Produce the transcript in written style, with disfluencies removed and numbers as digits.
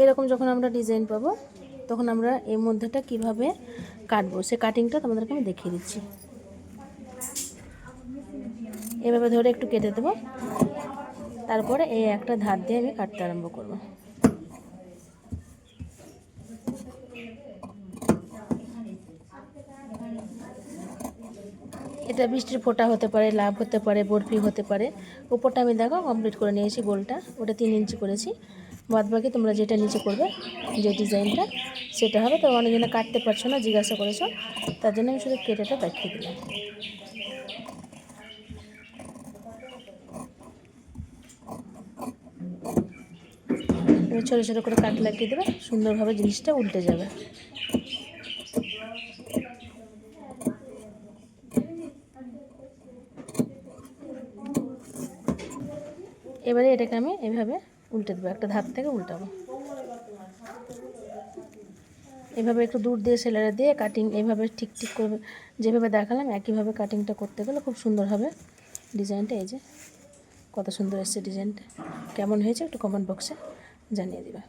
এরকম যখন আমরা ডিজাইন পাবো তখন আমরা এই মধ্যেটা কিভাবে কাটবো সে কাটিংটা তোমাদেরকে আমি দেখিয়ে দিচ্ছি। এভাবে ধরে একটু কেটে দেবো, তারপরে এই একটা ধার দিয়ে আমি কাটতে আরম্ভ করব। এটা বৃষ্টির ফোঁটা হতে পারে, লাভ হতে পারে, বরফি হতে পারে। উপরটা আমি দেখো কমপ্লিট করে নিয়েছি, গোলটা ওটা 3 ইঞ্চি করেছি। বাদ বাকি তোমরা যেটা নিচে করবে, যে ডিজাইনটা সেটা হবে। তো অনেকজনে কাটতে পারছো না জিজ্ঞাসা করেছো, তার জন্য আমি শুধু কেটেটা দেখিয়ে দিলাম। ছোটো ছোটো করে কাট লাগিয়ে দেবে, সুন্দরভাবে জিনিসটা উল্টে যাবে। এবারে এটাকে আমি এভাবে উল্টে দেবো, একটা ধার থেকে উল্টাবো। এভাবে একটু দূর দিয়ে সেলারে দিয়ে কাটিং এভাবে ঠিক ঠিক করে যেভাবে দেখালাম একইভাবে কাটিংটা করতে গেলে খুব সুন্দর হবে ডিজাইনটা। এই যে কত সুন্দর এসছে ডিজাইনটা, কেমন হয়েছে একটু কমেন্ট বক্সে জানিয়ে দিবা।